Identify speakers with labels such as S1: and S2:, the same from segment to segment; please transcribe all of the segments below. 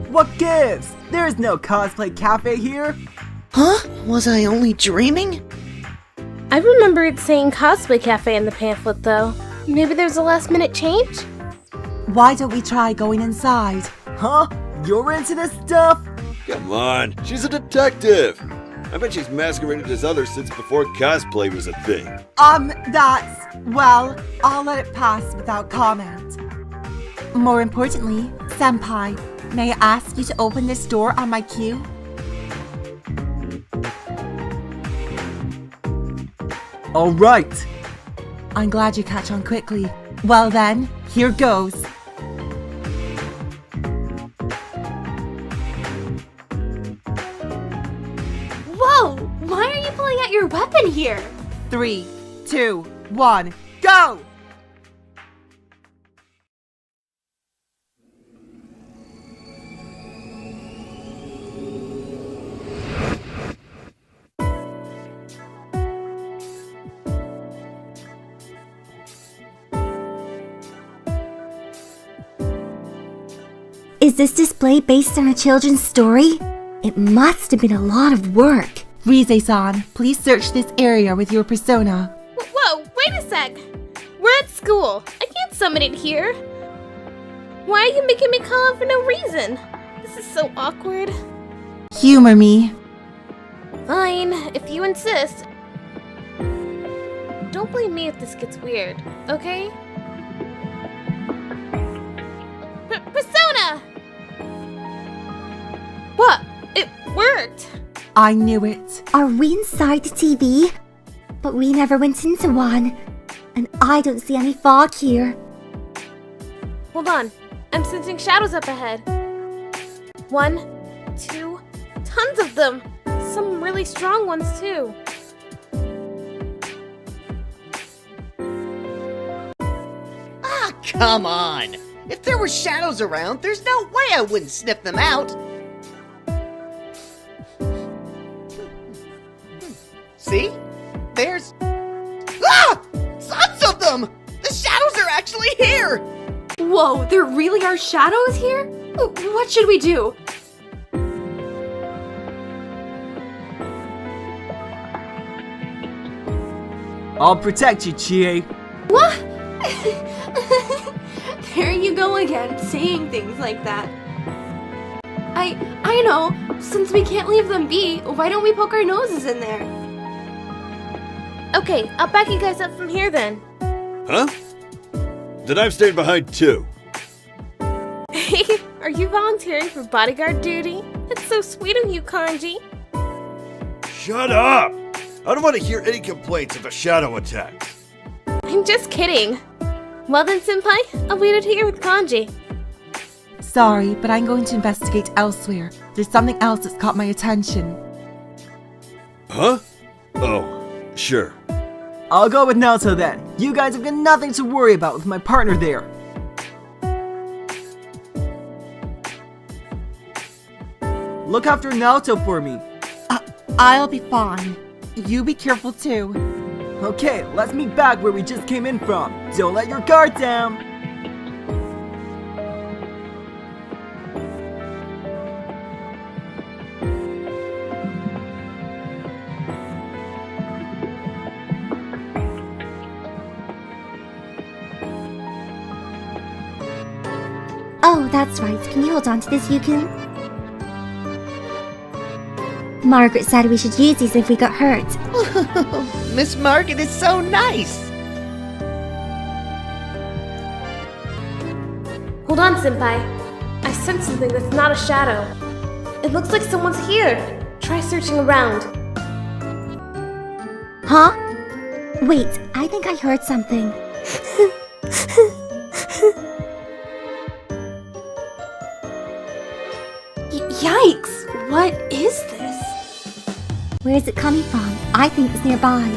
S1: What gives? There's no Cosplay Café here.
S2: Huh? Was I only dreaming?
S3: I remember it saying Cosplay Cafe in the pamphlet, though. Maybe there's a last-minute change?
S1: Why don't we try going inside? Huh? You're into this stuff?
S4: Come on, she's a detective. I bet she's masqueraded as others since before cosplay was a thing.
S1: Well, I'll let it pass without comment. More importantly, Senpai, may I ask you to open this door on my cue? All right. I'm glad you catch on quickly. Well then, here goes.
S3: Whoa! Why are you pulling out your weapon here?
S1: 3, 2, 1, go!
S5: Is this display based on a children's story? It must have been a lot of work.
S1: Rize-san, please search this area with your persona.
S3: Whoa, wait a sec! We're at school. I can't summon it here. Why are you making me call out for no reason? This is so awkward.
S1: Humor me.
S3: Fine, if you insist. Don't blame me if this gets weird, okay? Persona! What? It worked!
S1: I knew it.
S5: Are we inside the TV? But we never went into one. And I don't see any fog here.
S3: Hold on. I'm sensing shadows up ahead. 1, 2, tons of them! Some really strong ones, too.
S2: Ah, come on! If there were shadows around, there's no way I wouldn't sniff them out! See? There's... Ah! Tons of them! The shadows are actually here!
S6: Whoa, there really are shadows here? What should we do?
S1: I'll protect you, Chie.
S6: What? There you go again, saying things like that. I know. Since we can't leave them be, why don't we poke our noses in there?
S3: Okay, I'll back you guys up from here then.
S4: Huh? Then I'm staying behind too.
S3: Hey, are you volunteering for bodyguard duty? That's so sweet of you, Kanji.
S4: Shut up! I don't want to hear any complaints if a shadow attacks.
S3: I'm just kidding. Well then, Senpai, I'll leave it here with Kanji.
S1: Sorry, but I'm going to investigate elsewhere. There's something else that's caught my attention.
S4: Huh? Oh, sure.
S1: I'll go with Naoto then. You guys have got nothing to worry about with my partner there. Look after Naoto for me. I'll be fine. You be careful too. Okay, let's meet back where we just came in from. Don't let your guard down.
S5: Oh, that's right. Can you hold on to this, Yukiko? Margaret said we should use these if we got hurt.
S2: Miss Margaret is so nice!
S3: Hold on, Senpai. I sense something that's not a shadow. It looks like someone's here. Try searching around.
S5: Huh? Wait, I think I heard something.
S6: Yikes! What is this?
S5: Where is it coming from? I think it's nearby.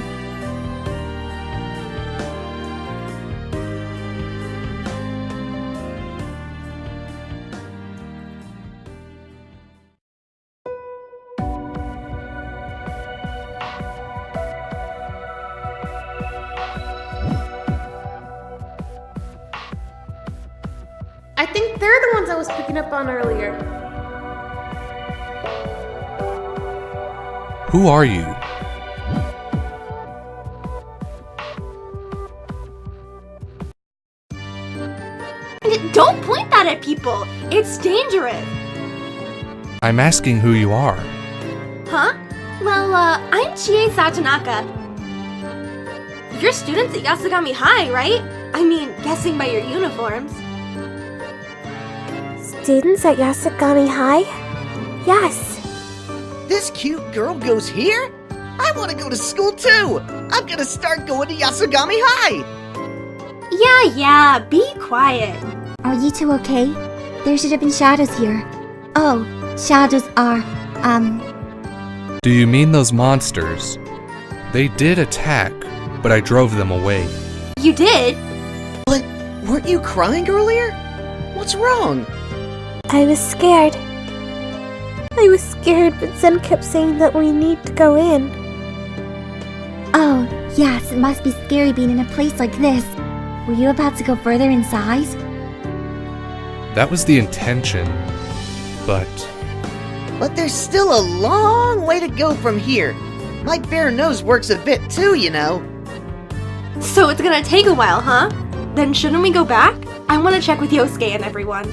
S3: I think they're the ones I was picking up on earlier.
S7: Who are you?
S6: Don't point that at people! It's dangerous!
S7: I'm asking who you are.
S6: Huh? Well, I'm Chie Satonaka. You're students at Yasogami High, right? I mean, guessing by your uniforms.
S3: Students at Yasogami High? Yes.
S2: This cute girl goes here? I want to go to school too! I'm gonna start going to Yasogami High!
S6: Yeah, be quiet.
S5: Are you two okay? There should have been shadows here. Oh, shadows are,
S7: Do you mean those monsters? They did attack, but I drove them away.
S6: You did?
S2: But weren't you crying earlier? What's wrong?
S3: I was scared. But Zen kept saying that we need to go in.
S5: oh, yes, it must be scary being in a place like this. Were you about to go further inside?
S7: That was the intention, but
S2: But there's still a long way to go from here. My bare nose works a bit too, you know.
S6: So it's gonna take a while, huh? Then shouldn't we go back? I want to check with Yosuke and everyone.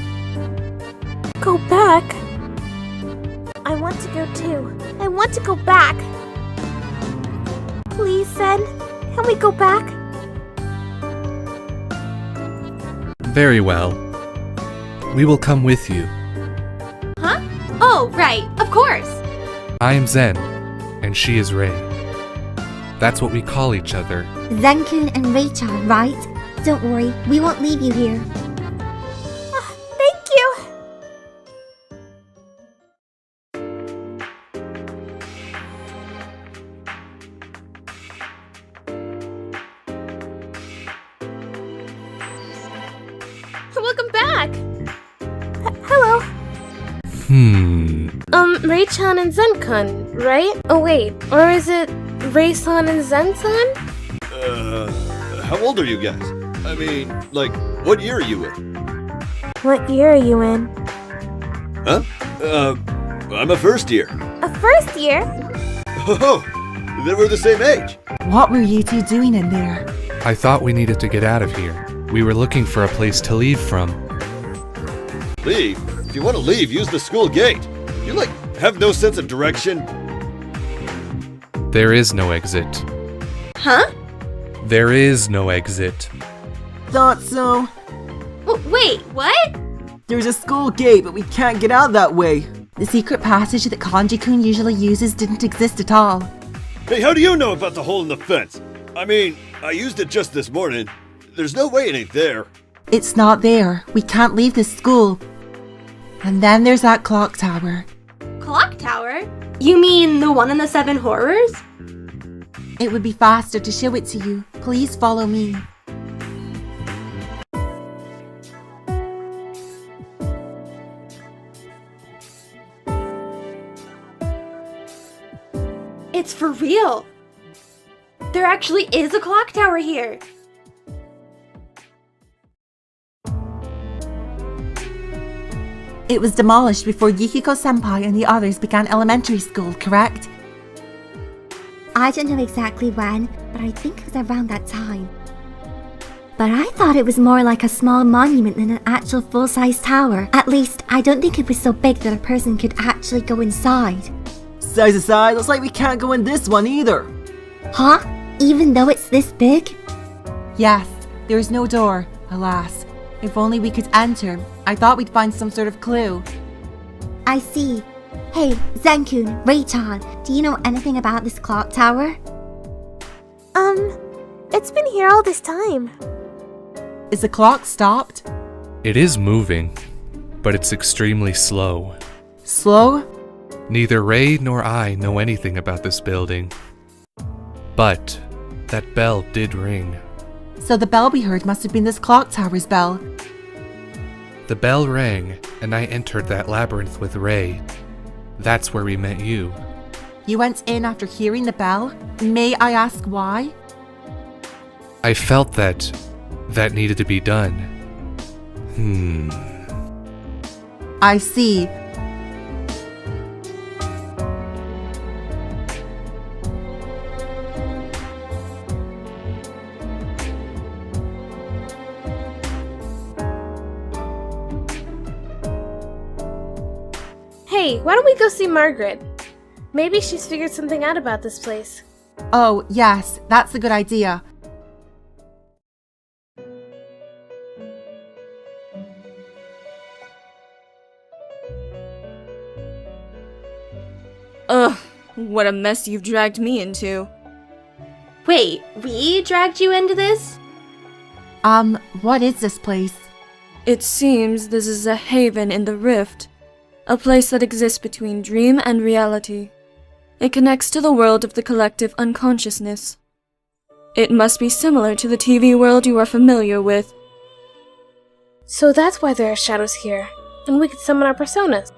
S3: Go back? I want to go too. I want to go back. Please, Zen, can we go back?
S7: very well. We will come with you.
S6: Huh? Oh, right, of course.
S7: I am Zen, and she is Rei. That's what we call each other.
S5: Zen-kun and Rei-chan, right? Don't worry, we won't leave you here.
S3: Thank you. Welcome back. Hello. Rei-chan and Zen-kun, right? Oh wait, or is it Rei-san and Zen-san?
S4: How old are you guys? I mean, like, what year are you in?
S3: What year are you in?
S4: Huh? I'm a first year.
S3: A first year?
S4: Oh, then we're the same age.
S1: What were you two doing in there?
S7: I thought we needed to get out of here. We were looking for a place to leave from.
S4: Leave? If you want to leave, use the school gate. You, like, have no sense of direction?
S7: There is no exit.
S6: Huh?
S7: There is no exit.
S1: Thought so.
S6: Wait, what?
S1: There's a school gate, but we can't get out that way. The secret passage that Kanji-kun usually uses didn't exist at all.
S4: Hey, how do you know about the hole in the fence? I mean, I used it just this morning. There's no way it ain't there.
S1: It's not there. We can't leave this school. And then there's that clock tower.
S6: Clock tower? You mean the one in the 7 horrors?
S1: It would be faster to show it to you. Please follow me.
S6: It's for real. There actually is a clock tower here.
S1: It was demolished before Yukiko-senpai and the others began elementary school, correct?
S5: I don't know exactly when, but I think it was around that time. But I thought it was more like a small monument than an actual full-size tower. At least, I don't think it was so big that a person could actually go inside.
S1: Size aside, looks like we can't go in this one either.
S5: Huh? Even though it's this big?
S1: Yes, there is no door, alas. If only we could enter. I thought we'd find some sort of clue.
S5: I see. Hey, Zen-kun, Rei-chan, do you know anything about this clock tower?
S3: It's been here all this time.
S1: Is the clock stopped?
S7: It is moving, but it's extremely slow.
S1: Slow?
S7: Neither Rei nor I know anything about this building. But that bell did ring.
S1: So the bell we heard must have been this clock tower's bell.
S7: The bell rang, and I entered that labyrinth with Rei. That's where we met you.
S1: You went in after hearing the bell? May I ask why?
S7: I felt that needed to be done.
S1: I see.
S3: Hey, why don't we go see Margaret? Maybe she's figured something out about this place.
S1: Oh, yes, that's a good idea.
S8: Ugh, what a mess you've dragged me into.
S6: Wait, we dragged you into this?
S1: What is this place?
S8: It seems this is a haven in the rift, a place that exists between dream and reality. It connects to the world of the collective unconsciousness. It must be similar to the TV world you are familiar with.
S3: So that's why there are shadows here, and we could summon our personas.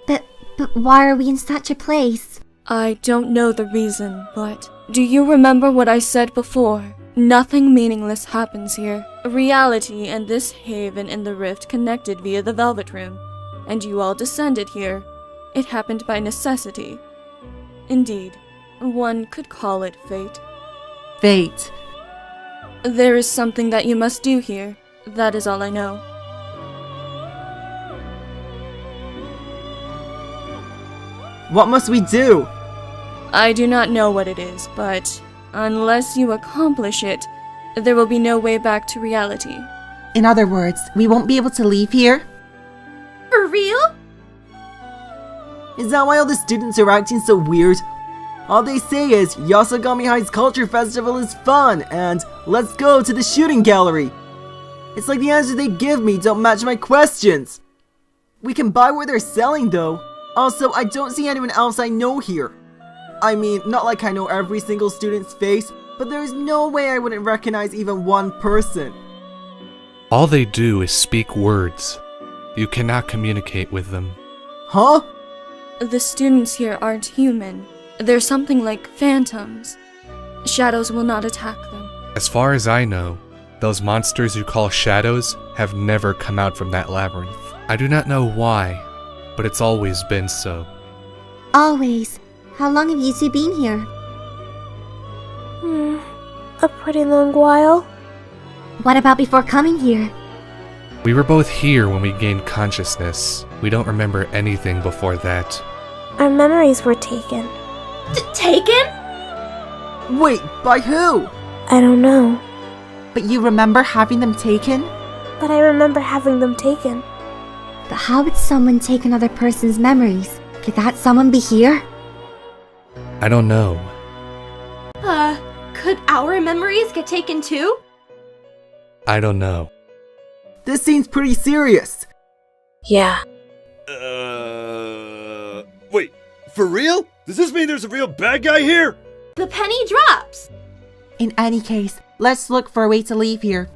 S5: But why are we in such a place?
S8: I don't know the reason, but do you remember what I said before? Nothing meaningless happens here. Reality and this haven in the rift connected via the Velvet Room, and you all descended here. It happened by necessity. Indeed, one could call it fate.
S1: Fate.
S8: There is something that you must do here. That is all I know.
S1: What must we do?
S8: I do not know what it is, but unless you accomplish it, there will be no way back to reality.
S1: In other words, we won't be able to leave here?
S6: For real?
S1: Is that why all the students are acting so weird? All they say is, Yasogami High's Culture Festival is fun, and let's go to the shooting gallery. It's like the answers they give me don't match my questions. We can buy what they're selling though. Also, I don't see anyone else I know here. I mean, not like I know every single student's face, but there's no way I wouldn't recognize even one person.
S7: All they do is speak words. You cannot communicate with them.
S1: Huh?
S8: The students here aren't human. They're something like phantoms. Shadows will not attack them.
S7: As far as I know, those monsters you call shadows have never come out from that labyrinth. I do not know why, but it's always been so.
S5: Always. How long have you two been here?
S3: A pretty long while.
S5: What about before coming here?
S7: We were both here when we gained consciousness. We don't remember anything before that.
S3: Our memories were taken.
S6: Taken?
S1: Wait, by who?
S3: I don't know,
S1: But you remember having them taken?
S3: but I remember having them taken.
S5: But how would someone take another person's memories? Could that someone be here?
S7: I don't know.
S6: Could our memories get taken too?
S7: I don't know.
S1: This seems pretty serious.
S3: Yeah.
S4: Wait, for real? Does this mean there's a real bad guy here?
S6: The penny drops.
S1: In any case, let's look for a way to leave here.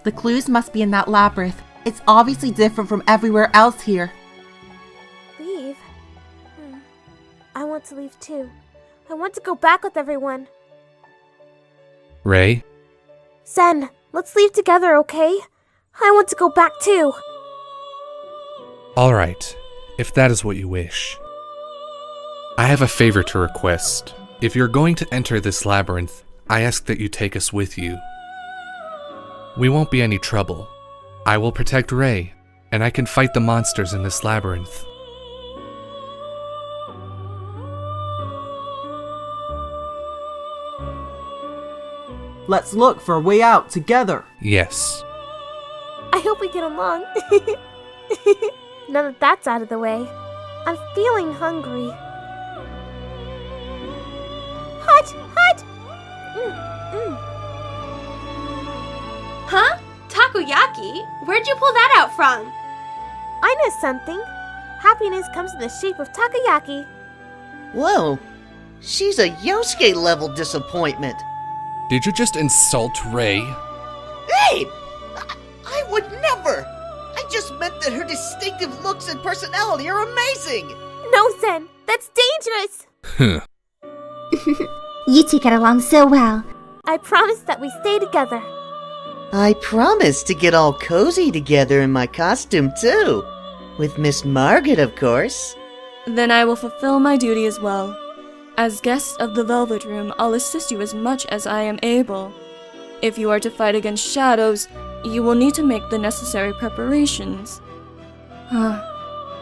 S1: The clues must be in that labyrinth. It's obviously different from everywhere else here.
S3: Leave? I want to leave too. I want to go back with everyone.
S7: Ray?
S3: Zen, let's leave together, okay? I want to go back too.
S7: Alright, if that is what you wish. I have a favor to request. If you're going to enter this labyrinth, I ask that you take us with you. We won't be any trouble. I will protect Ray, and I can fight the monsters in this labyrinth.
S1: Let's look for a way out together.
S7: Yes.
S3: I hope we get along. Now that that's out of the way, I'm feeling hungry. Hut! Hut!
S6: Huh? Takoyaki? Where'd you pull that out from?
S3: I know something. Happiness comes in the shape of takoyaki.
S2: Whoa, she's a Yosuke level disappointment.
S7: Did you just insult Ray?
S2: Hey! I would never! I just meant that her distinctive looks and personality are amazing!
S3: No, Zen, that's dangerous.
S5: You two get along so well.
S3: I promise that we stay together.
S2: I promised to get all cozy together in my costume too. With Miss Margaret, of course.
S8: Then I will fulfill my duty as well. As guest of the Velvet Room, I'll assist you as much as I am able. If you are to fight against shadows, you will need to make the necessary preparations.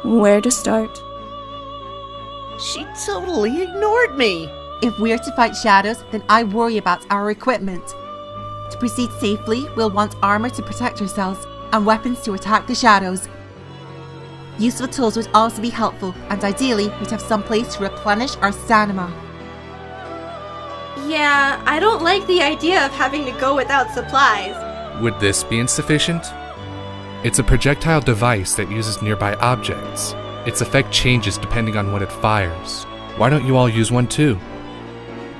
S8: Where to start?
S2: She totally ignored me.
S9: If we're to fight shadows, then I worry about our equipment. To proceed safely, we'll want armor to protect ourselves and weapons to attack the shadows. Useful tools would also be helpful, and ideally, we'd have some place to replenish our stamina.
S6: Yeah, I don't like the idea of having to go without supplies.
S7: Would this be insufficient? It's a projectile device that uses nearby objects. Its effect changes depending on what it fires. Why don't you all use one too?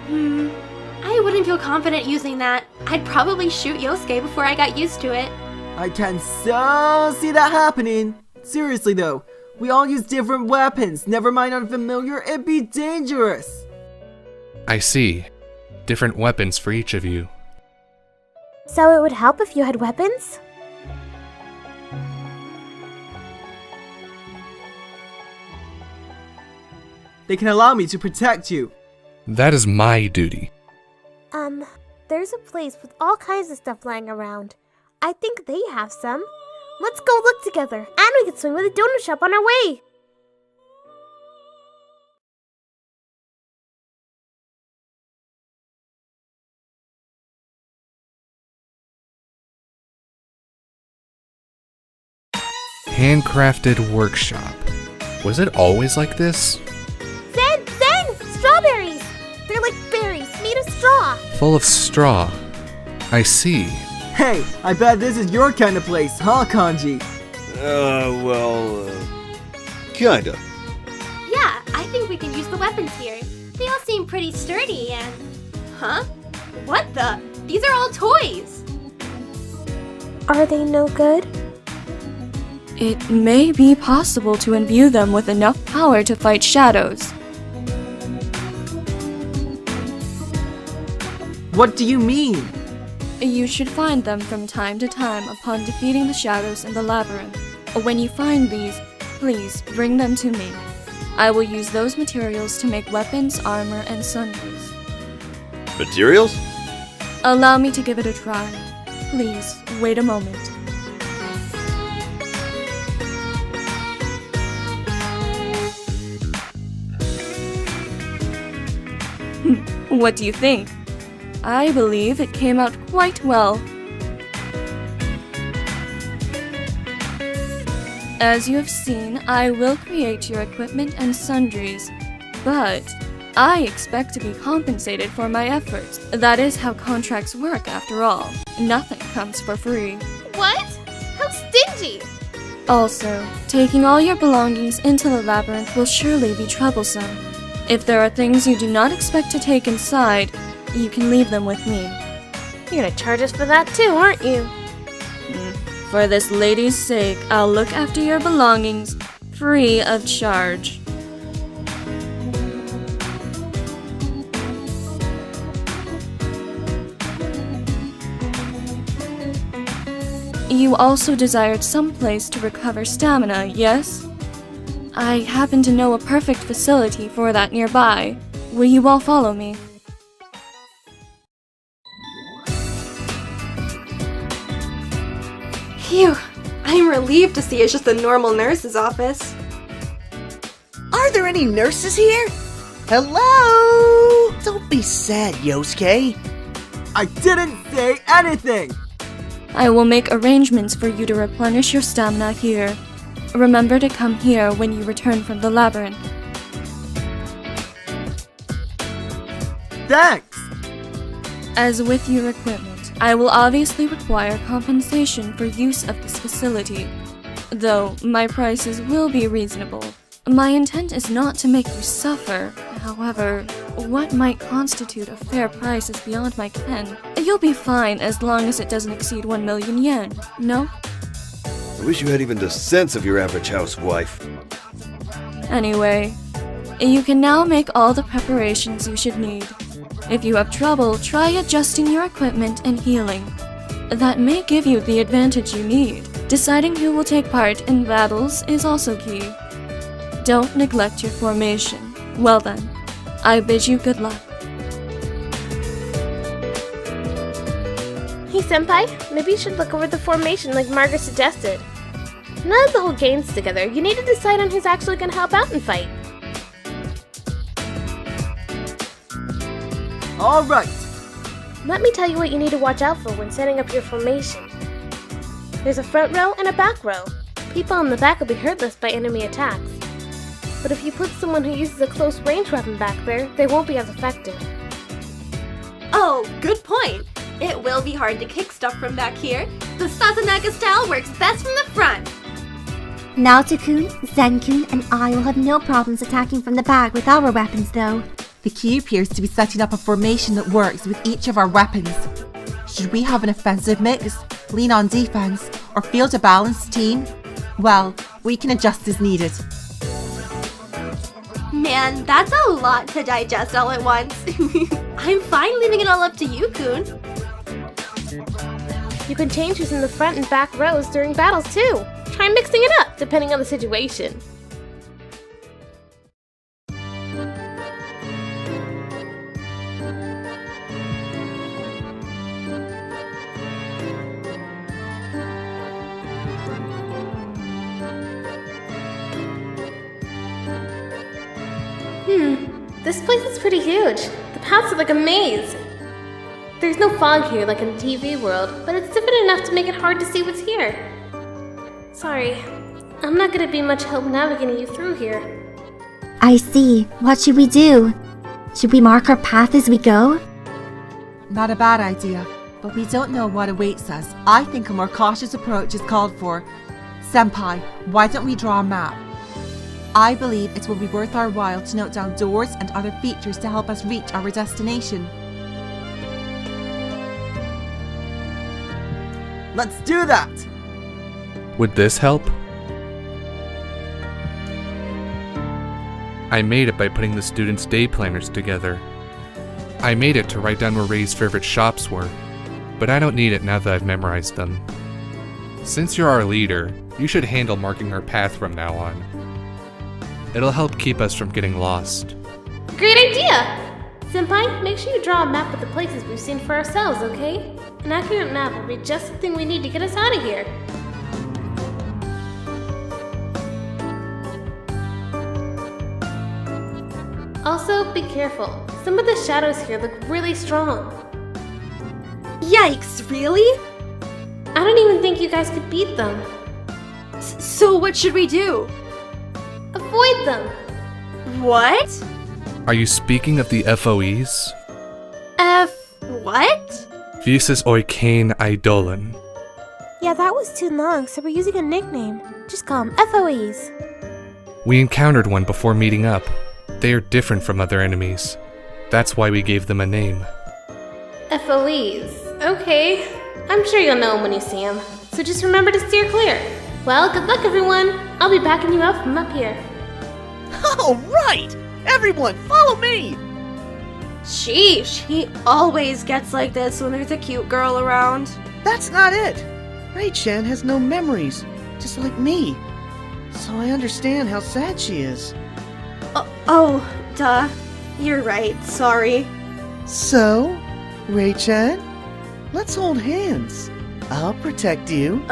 S6: I wouldn't feel confident using that. I'd probably shoot Yosuke before I got used to it.
S1: I can so see that happening. Seriously though, we all use different weapons. Never mind unfamiliar, it'd be dangerous.
S7: I see. Different weapons for each of you.
S3: So it would help if you had weapons?
S1: They can allow me to protect you.
S7: That is my duty.
S3: There's a place with all kinds of stuff lying around. I think they have some. Let's go look together, and we can swing by the donut shop on our way.
S7: Handcrafted workshop. Was it always like this?
S3: Zen! Strawberries! They're like berries made of straw.
S7: Full of straw. I see.
S1: Hey, I bet this is your kind of place, huh, Kanji?
S4: Kinda.
S6: Yeah, I think we can use the weapons here. They all seem pretty sturdy and... Huh? What the? These are all toys!
S3: Are they no good?
S8: It may be possible to imbue them with enough power to fight shadows.
S1: What do you mean?
S8: You should find them from time to time upon defeating the shadows in the labyrinth. When you find these, please bring them to me. I will use those materials to make weapons, armor, and sundries.
S4: Materials?
S8: Allow me to give it a try. Please, wait a moment. What do you think? I believe it came out quite well. As you have seen, I will create your equipment and sundries, but I expect to be compensated for my efforts. That is how contracts work, after all. Nothing comes for free.
S3: What? How stingy!
S8: Also, taking all your belongings into the labyrinth will surely be troublesome. If there are things you do not expect to take inside, you can leave them with me.
S3: You're gonna charge us for that too, aren't you?
S8: For this lady's sake, I'll look after your belongings free of charge. You also desired some place to recover stamina, yes? I happen to know a perfect facility for that nearby. Will you all follow me?
S6: Phew, I'm relieved to see it's just a normal nurse's office.
S2: Are there any nurses here? Hello? Don't be sad, Yosuke.
S1: I didn't say anything!
S8: I will make arrangements for you to replenish your stamina here. Remember to come here when you return from the labyrinth.
S1: Thanks!
S8: As with your equipment, I will obviously require compensation for use of this facility, though my prices will be reasonable. My intent is not to make you suffer. However, what might constitute a fair price is beyond my ken. You'll be fine as long as it doesn't exceed 1 million yen, no?
S4: I wish you had even the sense of your average housewife.
S8: Anyway, you can now make all the preparations you should need. If you have trouble, try adjusting your equipment and healing. That may give you the advantage you need. Deciding who will take part in battles is also key. Don't neglect your formation. Well then, I bid you good luck.
S3: Hey Senpai, maybe you should look over the formation like Margaret suggested. Now that the whole gang's together, you need to decide on who's actually gonna help out and fight.
S1: Alright.
S3: Let me tell you what you need to watch out for when setting up your formation. There's a front row and a back row. People on the back will be hurtless by enemy attacks. But if you put someone who uses a close range weapon back there, they won't be as effective.
S6: Oh, good point. It will be hard to kick stuff from back here. The Satonaka style works best from the front.
S5: Naoto-kun, Zen-kun, and I will have no problems attacking from the back with our weapons though.
S9: The key appears to be setting up a formation that works with each of our weapons. Should we have an offensive mix, lean on defense, or field a balanced team? Well, we can adjust as needed.
S6: Man, that's a lot to digest all at once. I'm fine leaving it all up to you, Kun.
S3: You can change who's in the front and back rows during battles too. Try mixing it up, depending on the situation. This place is pretty huge. The paths are like a maze. There's no fog here like in the TV world, but it's different enough to make it hard to see what's here. Sorry, I'm not gonna be much help navigating you through here.
S5: I see. What should we do? Should we mark our path as we go?
S9: Not a bad idea, but we don't know what awaits us. I think a more cautious approach is called for. Senpai, why don't we draw a map? I believe it will be worth our while to note down doors and other features to help us reach our destination.
S1: Let's do that!
S7: Would this help? I made it by putting the students' day planners together. I made it to write down where Rei's favorite shops were, but I don't need it now that I've memorized them. Since you're our leader, you should handle marking our path from now on. It'll help keep us from getting lost.
S3: Great idea! Senpai, make sure you draw a map of the places we've seen for ourselves, okay? An accurate map will be just the thing we need to get us out of here. Also, be careful. Some of the shadows here look really strong.
S6: Yikes, really?
S3: I don't even think you guys could beat them.
S6: So what should we do?
S3: Avoid them!
S6: What?
S7: Are you speaking of the FOEs?
S6: What?
S7: Fusus Oikein Idolen.
S3: Yeah, that was too long, so we're using a nickname. Just call them FOEs.
S7: We encountered one before meeting up. They are different from other enemies. That's why we gave them a name.
S3: FOEs. Okay. I'm sure you'll know them when you see them. So just remember to steer clear. Well, good luck everyone. I'll be backing you up from up here.
S2: All right! Everyone, follow me!
S6: Sheesh, he always gets like this when there's a cute girl around.
S2: That's not it. Rei-chan has no memories, just like me. So I understand how sad she is.
S6: Oh, duh. You're right, sorry.
S2: So, Rei-chan, let's hold hands. I'll protect you.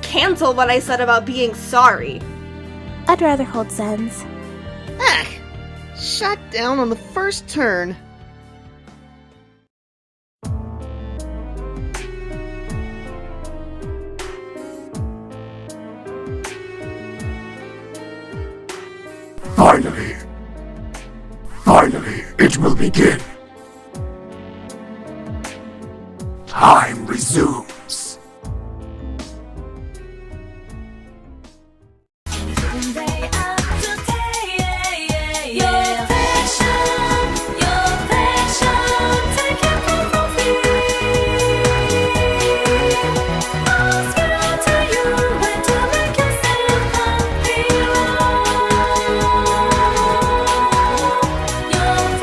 S6: Cancel what I said about being sorry.
S3: I'd rather hold Zen's.
S2: Ah! Shot down on the first turn.
S10: Finally, it will begin. Time resumed.